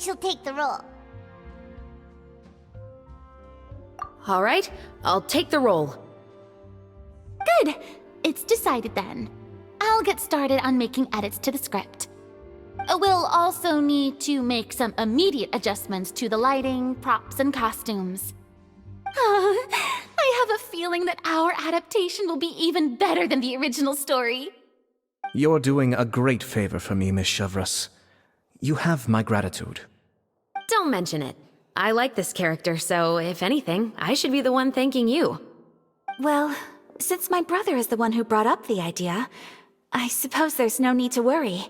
she'll take the role. All right, I'll take the role. Good. It's decided then. I'll get started on making edits to the script. We'll also need to make some immediate adjustments to the lighting, props, and costumes. I have a feeling that our adaptation will be even better than the original story. You're doing a great favor for me, Miss Chevreuse. You have my gratitude. Don't mention it. I like this character, so if anything, I should be the one thanking you. Well, since my brother is the one who brought up the idea, I suppose there's no need to worry.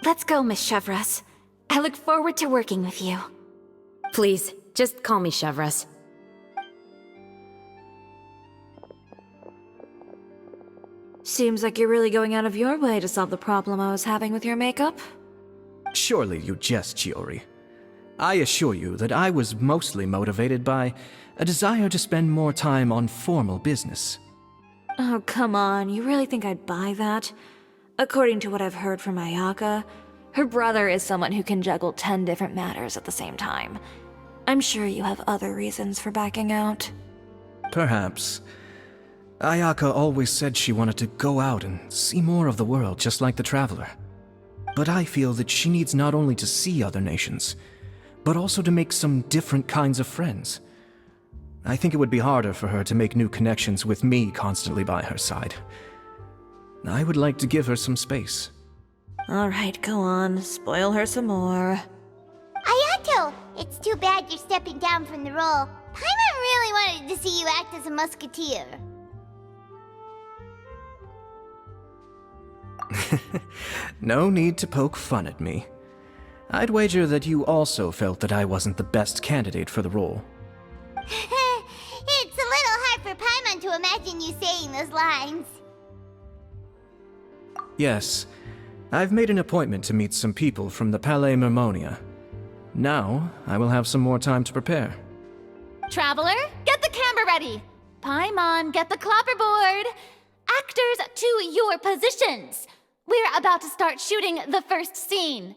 Let's go, Miss Chevreuse. I look forward to working with you. Please, just call me Chevreuse. Seems like you're really going out of your way to solve the problem I was having with your makeup. Surely you jest, Chiori. I assure you that I was mostly motivated by a desire to spend more time on formal business. Oh, come on. You really think I'd buy that? According to what I've heard from Ayaka, her brother is someone who can juggle 10 different matters at the same time. I'm sure you have other reasons for backing out. Perhaps. Ayaka always said she wanted to go out and see more of the world, just like the Traveler. But I feel that she needs not only to see other nations, but also to make some different kinds of friends. I think it would be harder for her to make new connections with me constantly by her side. I would like to give her some space. Alright, go on. Spoil her some more. Ayato, it's too bad you're stepping down from the role. Paimon really wanted to see you act as a musketeer. No need to poke fun at me. I'd wager that you also felt that I wasn't the best candidate for the role. It's a little hard for Paimon to imagine you saying those lines. Yes, I've made an appointment to meet some people from the Palais Mermonia. Now, I will have some more time to prepare. Traveler, get the camera ready. Paimon, get the clapperboard. Actors, to your positions. We're about to start shooting the first scene.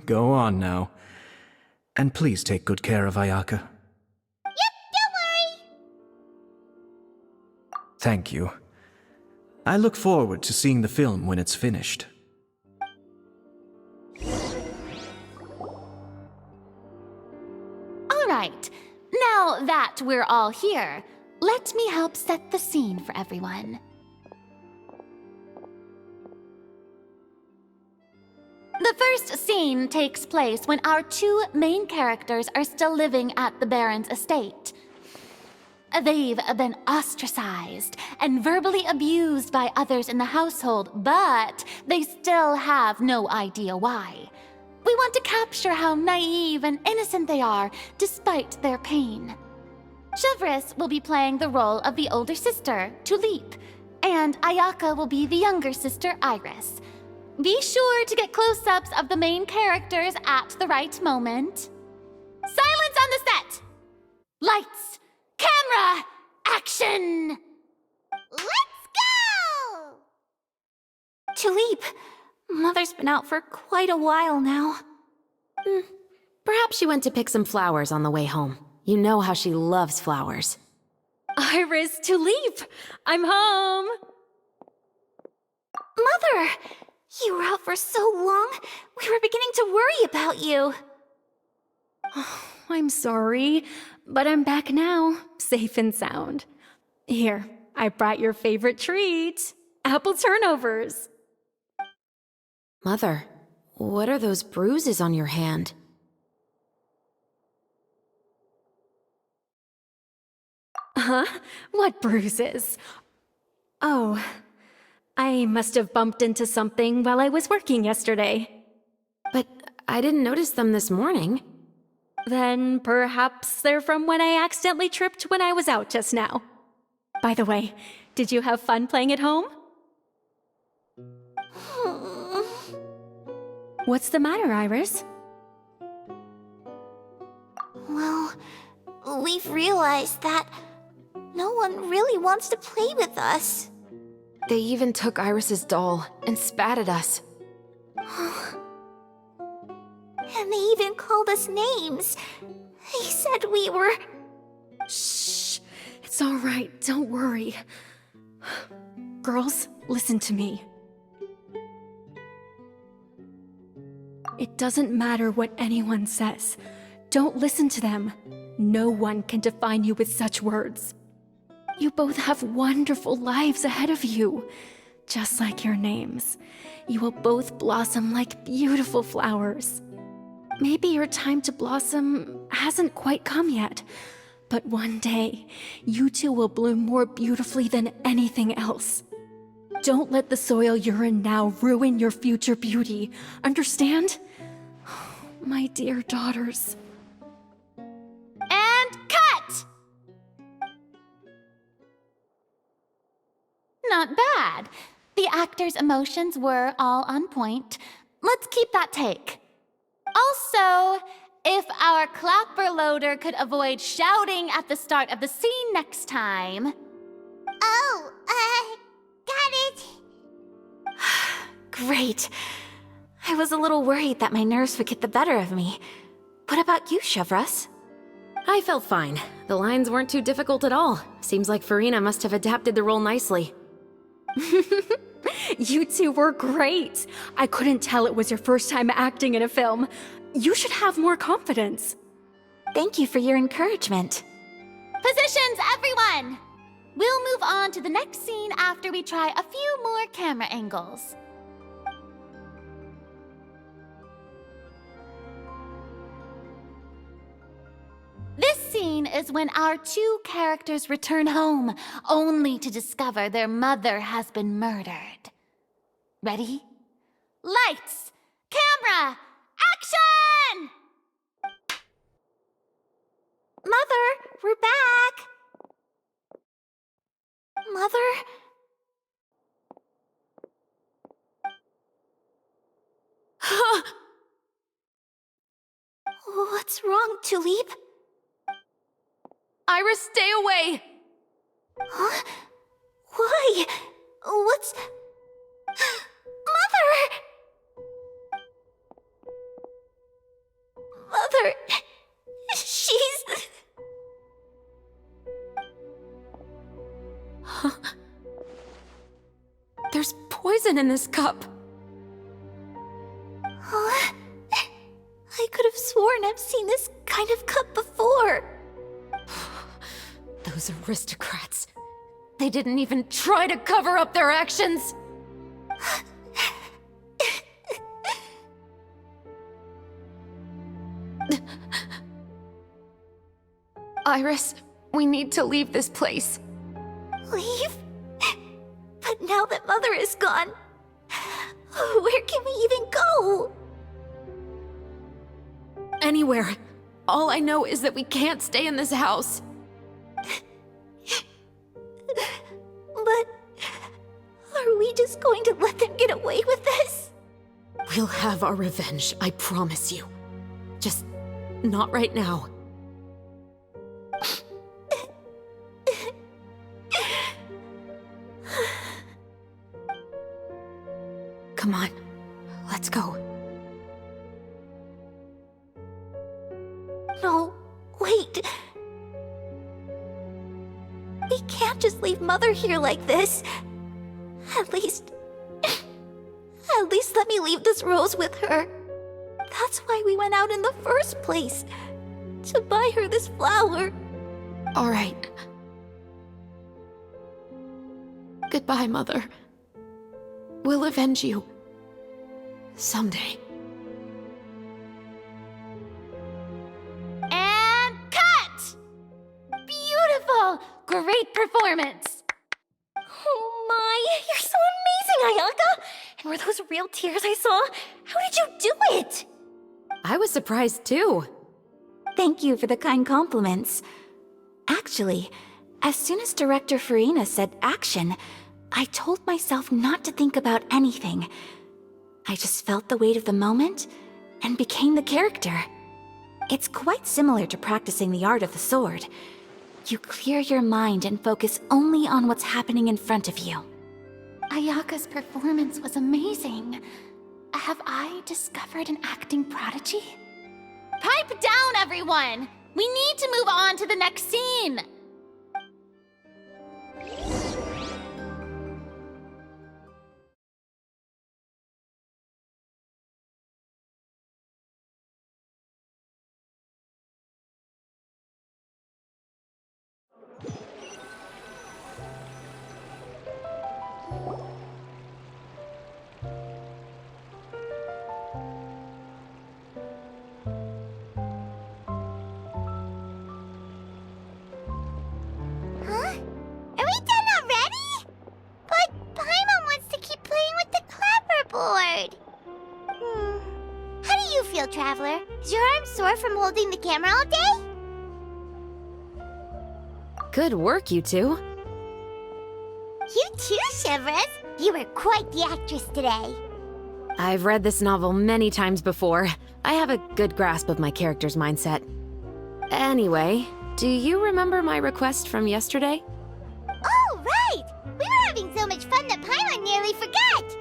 Go on now. And please take good care of Ayaka. Yep, don't worry. Thank you. I look forward to seeing the film when it's finished. All right, now that we're all here, let me help set the scene for everyone. The first scene takes place when our two main characters are still living at the Baron's estate. They've been ostracized and verbally abused by others in the household, but they still have no idea why. We want to capture how naive and innocent they are despite their pain. Chevreuse will be playing the role of the older sister, Tulip, and Ayaka will be the younger sister, Iris. Be sure to get close-ups of the main characters at the right moment. Silence on the set! Lights! Camera! Action! Let's go! Tulip, Mother's been out for quite a while now. Perhaps she went to pick some flowers on the way home. You know how she loves flowers. Iris, Tulip! I'm home! Mother! You were out for so long, we were beginning to worry about you. I'm sorry, but I'm back now, safe and sound. Here, I brought your favorite treat, apple turnovers. Mother, what are those bruises on your hand? Huh? What bruises? Oh, I must have bumped into something while I was working yesterday. But I didn't notice them this morning. Then perhaps they're from when I accidentally tripped when I was out just now. By the way, did you have fun playing at home? What's the matter, Iris? Well, we've realized that no one really wants to play with us. They even took Iris's doll and spat at us. And they even called us names. He said we were... Shh. It's all right. Don't worry. Girls, listen to me. It doesn't matter what anyone says. Don't listen to them. No one can define you with such words. You both have wonderful lives ahead of you. Just like your names. You will both blossom like beautiful flowers. Maybe your time to blossom hasn't quite come yet, but one day, you two will bloom more beautifully than anything else. Don't let the soil you're in now ruin your future beauty. Understand? My dear daughters. And cut! Not bad. The actor's emotions were all on point. Let's keep that take. Also, if our clapper loader could avoid shouting at the start of the scene next time. Oh, got it. Great. I was a little worried that my nerves would get the better of me. What about you, Chevros? I felt fine. The lines weren't too difficult at all. Seems like Farina must have adapted the role nicely. You two were great. I couldn't tell it was your first time acting in a film. You should have more confidence. Thank you for your encouragement. Positions, everyone! We'll move on to the next scene after we try a few more camera angles. This scene is when our two characters return home, only to discover their mother has been murdered. Ready? Lights! Camera! Action! Mother, we're back. Mother? What's wrong, Tulip? Iris, stay away! Huh? Why? What's... Mother! Mother... She's... There's poison in this cup. Huh? I could have sworn I've seen this kind of cup before. Those aristocrats. They didn't even try to cover up their actions. Iris, we need to leave this place. Leave? But now that Mother is gone, where can we even go? Anywhere. All I know is that we can't stay in this house. But are we just going to let them get away with this? We'll have our revenge, I promise you. Just not right now. Come on, let's go. No, wait. We can't just leave Mother here like this. At least let me leave this rose with her. That's why we went out in the first place. To buy her this flower. All right. Goodbye, Mother. We'll avenge you. Someday. And cut! Beautiful! Great performance! Oh my, you're so amazing, Ayaka! And were those real tears I saw? How did you do it? I was surprised too. Thank you for the kind compliments. Actually, as soon as Director Farina said action, I told myself not to think about anything. I just felt the weight of the moment and became the character. It's quite similar to practicing the art of the sword. You clear your mind and focus only on what's happening in front of you. Ayaka's performance was amazing. Have I discovered an acting prodigy? Pipe down, everyone! We need to move on to the next scene! Huh? Are we done already? But Paimon wants to keep playing with the clapperboard. How do you feel, Traveler? Is your arm sore from holding the camera all day? Good work, you two. You too, Shivers. You were quite the actress today. I've read this novel many times before. I have a good grasp of my character's mindset. Anyway, do you remember my request from yesterday? Oh, right! We were having so much fun that Paimon nearly forgot!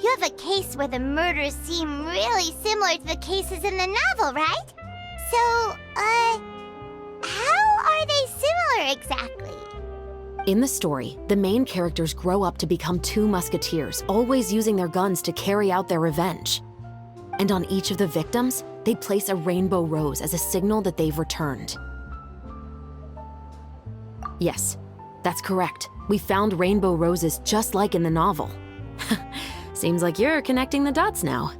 You have a case where the murders seem really similar to the cases in the novel, right? So, how are they similar exactly? In the story, the main characters grow up to become two musketeers, always using their guns to carry out their revenge. And on each of the victims, they place a rainbow rose as a signal that they've returned. Yes, that's correct. We found rainbow roses just like in the novel. Seems like you're connecting the dots now.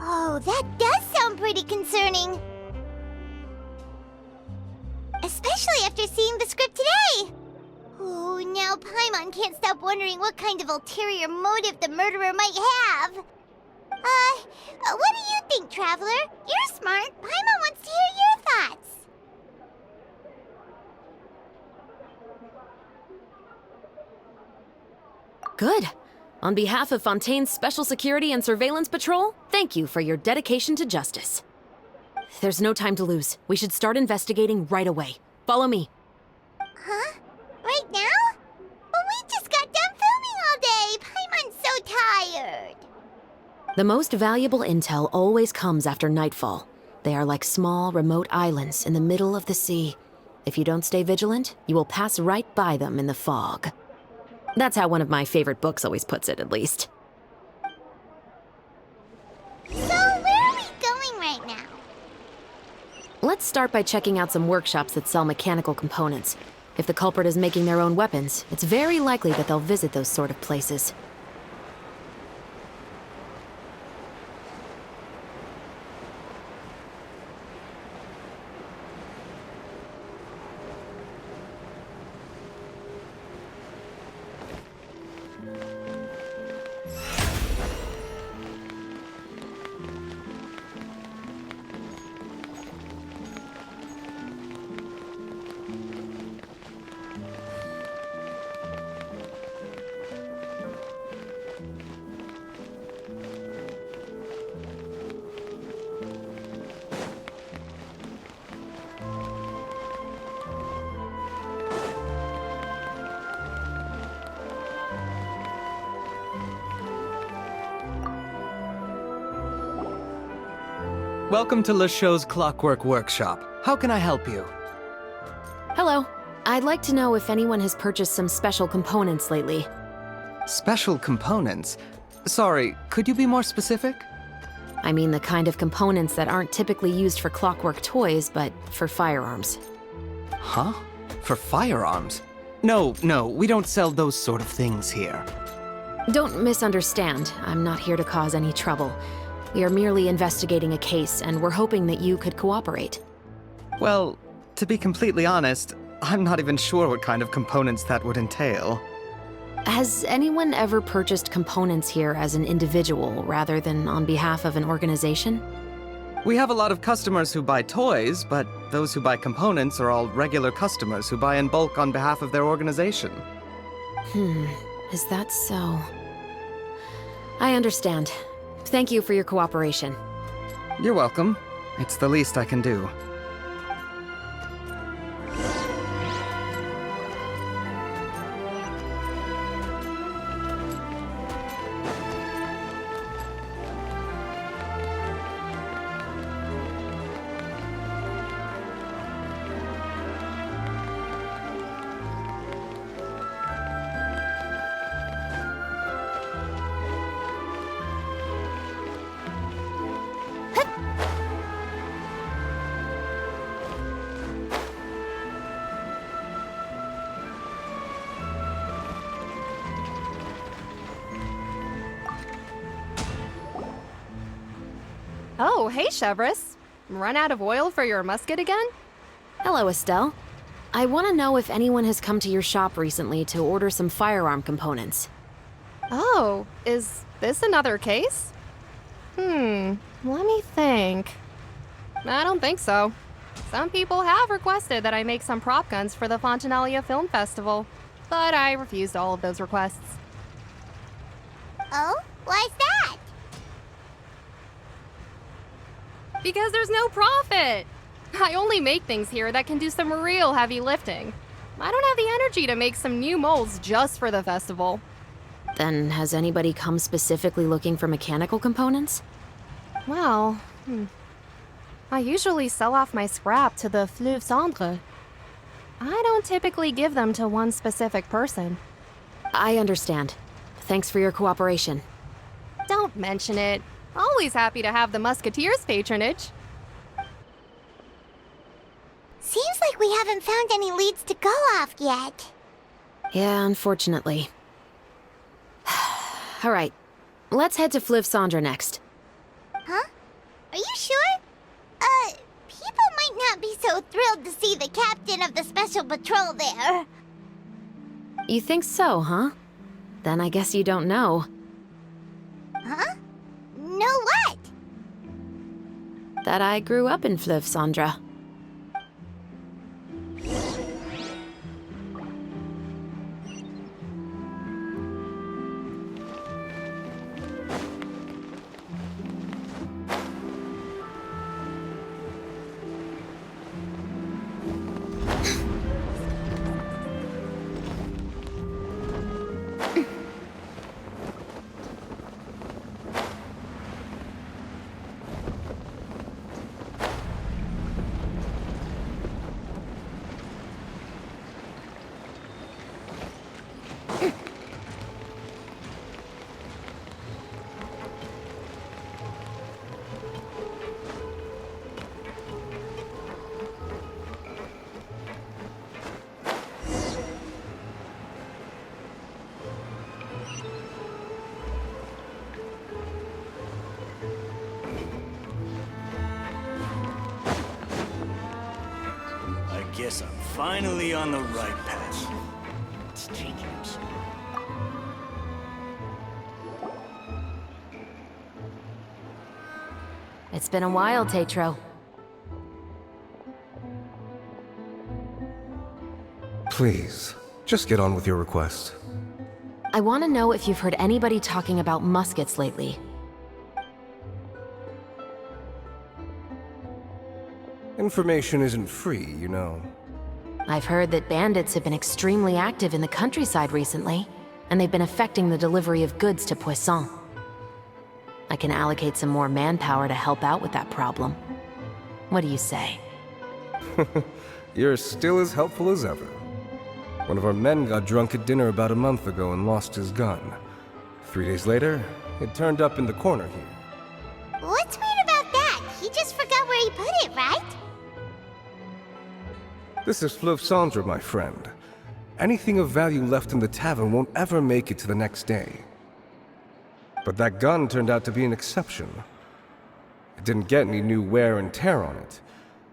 Oh, that does sound pretty concerning. Especially after seeing the script today. Oh, now Paimon can't stop wondering what kind of ulterior motive the murderer might have. What do you think, Traveler? You're smart. Paimon wants to hear your thoughts. Good. On behalf of Fontaine's Special Security and Surveillance Patrol, thank you for your dedication to justice. There's no time to lose. We should start investigating right away. Follow me. Huh? Right now? But we just got done filming all day. Paimon's so tired. The most valuable intel always comes after nightfall. They are like small, remote islands in the middle of the sea. If you don't stay vigilant, you will pass right by them in the fog. That's how one of my favorite books always puts it, at least. So, where are we going right now? Let's start by checking out some workshops that sell mechanical components. If the culprit is making their own weapons, it's very likely that they'll visit those sort of places. Welcome to LeChaux's Clockwork Workshop. How can I help you? Hello. I'd like to know if anyone has purchased some special components lately. Special components? Sorry, could you be more specific? I mean the kind of components that aren't typically used for clockwork toys, but for firearms. Huh? For firearms? No, we don't sell those sort of things here. Don't misunderstand. I'm not here to cause any trouble. We are merely investigating a case, and we're hoping that you could cooperate. Well, to be completely honest, I'm not even sure what kind of components that would entail. Has anyone ever purchased components here as an individual rather than on behalf of an organization? We have a lot of customers who buy toys, but those who buy components are all regular customers who buy in bulk on behalf of their organization. Is that so? I understand. Thank you for your cooperation. You're welcome. It's the least I can do. Oh, hey, Chevris. Run out of oil for your musket again? Hello, Estelle. I want to know if anyone has come to your shop recently to order some firearm components. Oh, is this another case? Let me think. I don't think so. Some people have requested that I make some prop guns for the Fontanalia Film Festival, but I refused all of those requests. Oh? Why's that? Because there's no profit! I only make things here that can do some real heavy lifting. I don't have the energy to make some new molds just for the festival. Then has anybody come specifically looking for mechanical components? Well, I usually sell off my scrap to the Fleuve Cendre. I don't typically give them to one specific person. I understand. Thanks for your cooperation. Don't mention it. Always happy to have the Musketeers' patronage. Seems like we haven't found any leads to go off yet. Yeah, unfortunately. All right, let's head to Fleuve Cendre next. Huh? Are you sure? People might not be so thrilled to see the captain of the Special Patrol there. You think so, huh? Then I guess you don't know. Huh? Know what? That I grew up in Fleuve Cendre. Guess I'm finally on the right path. Let's take it. It's been a while, Tetro. Please, just get on with your request. I want to know if you've heard anybody talking about muskets lately. Information isn't free, you know. I've heard that bandits have been extremely active in the countryside recently, and they've been affecting the delivery of goods to Poisson. I can allocate some more manpower to help out with that problem. What do you say? You're still as helpful as ever. One of our men got drunk at dinner about a month ago and lost his gun. 3 days later, it turned up in the corner here. What's weird about that? He just forgot where he put it, right? This is Fleuve Cendre, my friend. Anything of value left in the tavern won't ever make it to the next day. But that gun turned out to be an exception. It didn't get any new wear and tear on it,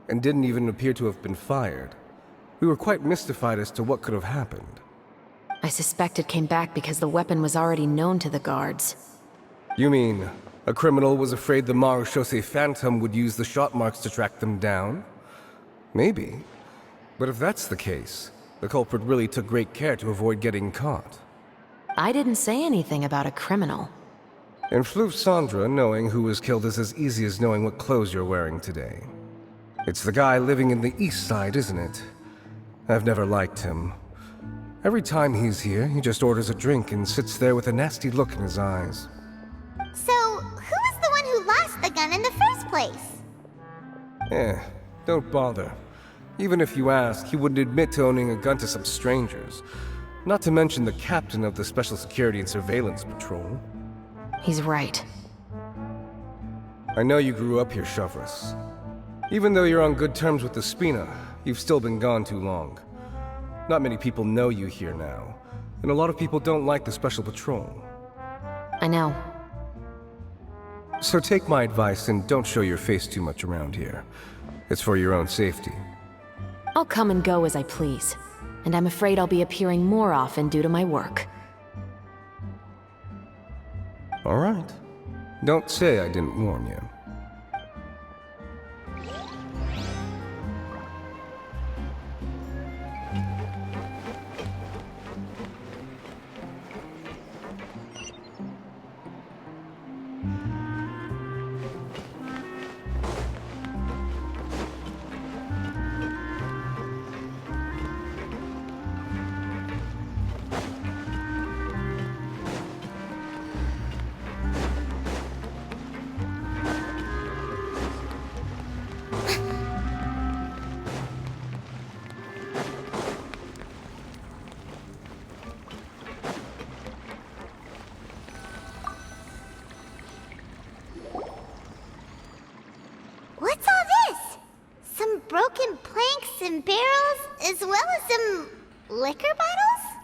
and didn't even appear to have been fired. We were quite mystified as to what could have happened. I suspect it came back because the weapon was already known to the guards. You mean, a criminal was afraid the Marechaussee Phantom would use the shot marks to track them down? Maybe. But if that's the case, the culprit really took great care to avoid getting caught. I didn't say anything about a criminal. In Fleuve Cendre, knowing who was killed is as easy as knowing what clothes you're wearing today. It's the guy living in the east side, isn't it? I've never liked him. Every time he's here, he just orders a drink and sits there with a nasty look in his eyes. So, who was the one who lost the gun in the first place? Don't bother. Even if you ask, he wouldn't admit to owning a gun to some strangers. Not to mention the captain of the Special Security and Surveillance Patrol. He's right. I know you grew up here, Chevris. Even though you're on good terms with the Spina, you've still been gone too long. Not many people know you here now, and a lot of people don't like the Special Patrol. I know. So take my advice and don't show your face too much around here. It's for your own safety. I'll come and go as I please, and I'm afraid I'll be appearing more often due to my work. All right. Don't say I didn't warn you. What's all this? Some broken planks and barrels, as well as some liquor bottles?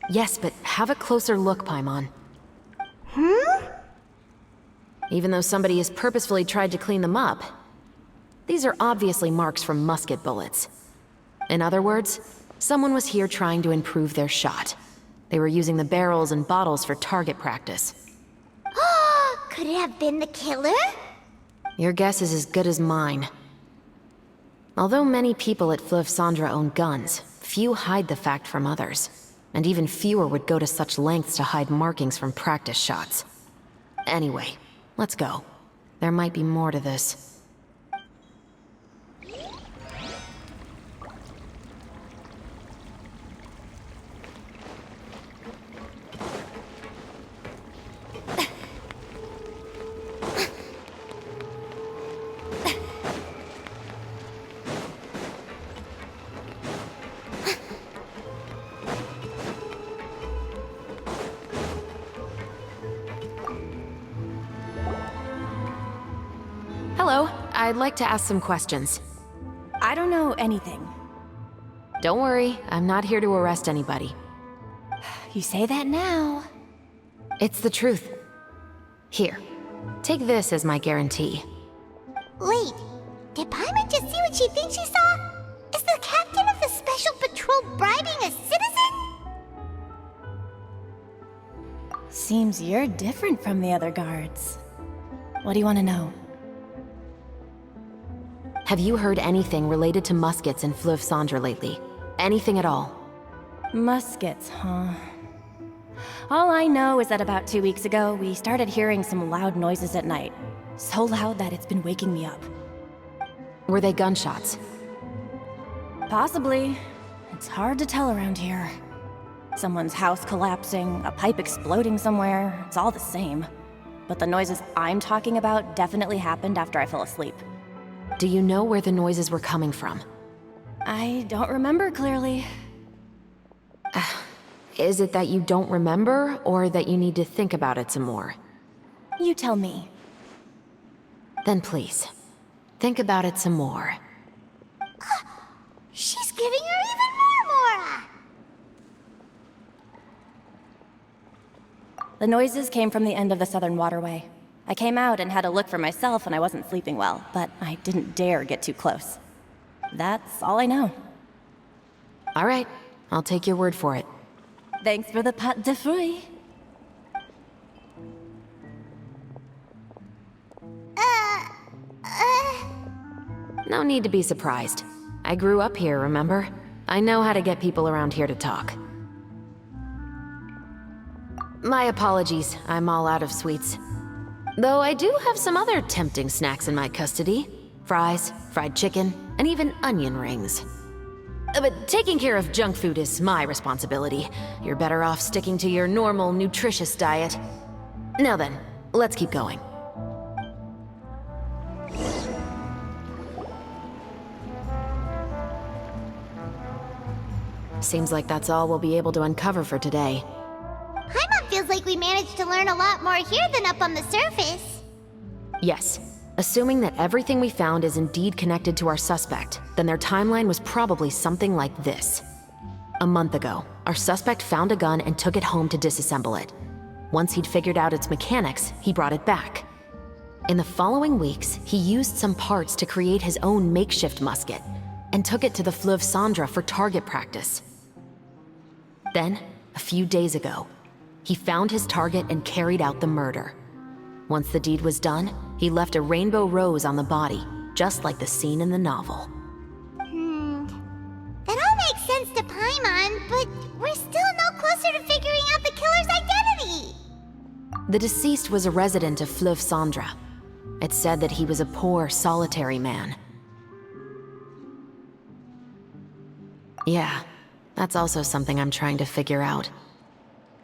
Yes, but have a closer look, Paimon. Even though somebody has purposefully tried to clean them up, these are obviously marks from musket bullets. In other words, someone was here trying to improve their shot. They were using the barrels and bottles for target practice. Could it have been the killer? Your guess is as good as mine. Although many people at Fleuve Cendres own guns, few hide the fact from others. And even fewer would go to such lengths to hide markings from practice shots. Anyway, let's go. There might be more to this. Hello, I'd like to ask some questions. I don't know anything. Don't worry, I'm not here to arrest anybody. You say that now. It's the truth. Here, take this as my guarantee. Wait, did Paimon just see what she thinks she saw? Is the captain of the Special Patrol bribing a citizen? Seems you're different from the other guards. What do you want to know? Have you heard anything related to muskets in Fleuve Cendres lately? Anything at all? Muskets, huh? All I know is that about 2 weeks ago, we started hearing some loud noises at night. So loud that it's been waking me up. Were they gunshots? Possibly. It's hard to tell around here. Someone's house collapsing, a pipe exploding somewhere, it's all the same. But the noises I'm talking about definitely happened after I fell asleep. Do you know where the noises were coming from? I don't remember clearly. Is it that you don't remember, or that you need to think about it some more? You tell me. Then please, think about it some more. She's giving her even more Mora! The noises came from the end of the Southern Waterway. I came out and had a look for myself when I wasn't sleeping well, but I didn't dare get too close. That's all I know. All right, I'll take your word for it. Thanks for the pat de fruits. No need to be surprised. I grew up here, remember? I know how to get people around here to talk. My apologies, I'm all out of sweets. Though I do have some other tempting snacks in my custody. Fries, fried chicken, and even onion rings. But taking care of junk food is my responsibility. You're better off sticking to your normal, nutritious diet. Now then, let's keep going. Seems like that's all we'll be able to uncover for today. Paimon feels like we managed to learn a lot more here than up on the surface. Yes. Assuming that everything we found is indeed connected to our suspect, then their timeline was probably something like this. A month ago, our suspect found a gun and took it home to disassemble it. Once he'd figured out its mechanics, he brought it back. In the following weeks, he used some parts to create his own makeshift musket and took it to the Fleuve Cendra for target practice. Then, a few days ago, he found his target and carried out the murder. Once the deed was done, he left a rainbow rose on the body, just like the scene in the novel. That all makes sense to Paimon, but we're still no closer to figuring out the killer's identity! The deceased was a resident of Fleuve Cendra. It's said that he was a poor, solitary man. Yeah, that's also something I'm trying to figure out.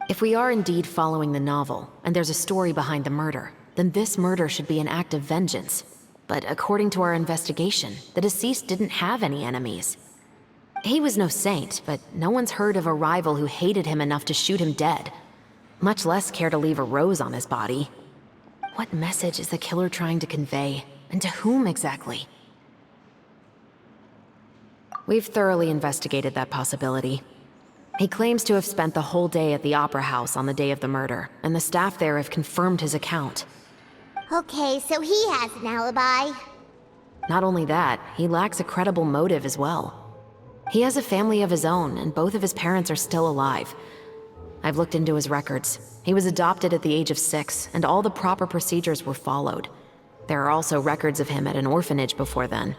If we are indeed following the novel, and there's a story behind the murder, then this murder should be an act of vengeance. But according to our investigation, the deceased didn't have any enemies. He was no saint, but no one's heard of a rival who hated him enough to shoot him dead, much less care to leave a rose on his body. What message is the killer trying to convey, and to whom exactly? We've thoroughly investigated that possibility. He claims to have spent the whole day at the Opera House on the day of the murder, and the staff there have confirmed his account. Okay, so he has an alibi. Not only that, he lacks a credible motive as well. He has a family of his own, and both of his parents are still alive. I've looked into his records. He was adopted at the age of 6, and all the proper procedures were followed. There are also records of him at an orphanage before then.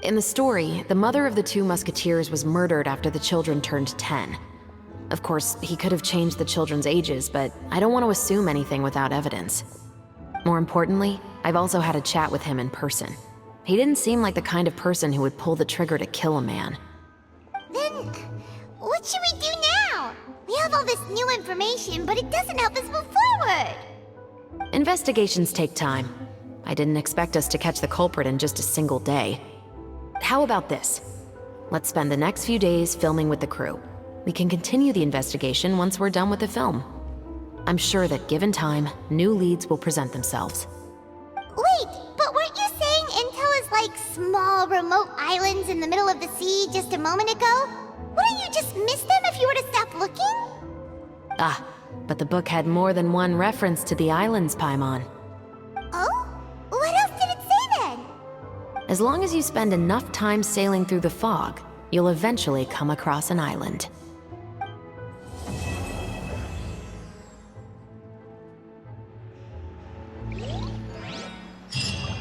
In the story, the mother of the 2 musketeers was murdered after the children turned 10. Of course, he could have changed the children's ages, but I don't want to assume anything without evidence. More importantly, I've also had a chat with him in person. He didn't seem like the kind of person who would pull the trigger to kill a man. Then, what should we do now? We have all this new information, but it doesn't help us move forward. Investigations take time. I didn't expect us to catch the culprit in just a single day. How about this? Let's spend the next few days filming with the crew. We can continue the investigation once we're done with the film. I'm sure that given time, new leads will present themselves. Wait, but weren't you saying Intel is like small, remote islands in the middle of the sea just a moment ago? Wouldn't you just miss them if you were to stop looking? Ah, but the book had more than one reference to the islands, Paimon. Oh? What else did it say then? As long as you spend enough time sailing through the fog, you'll eventually come across an island.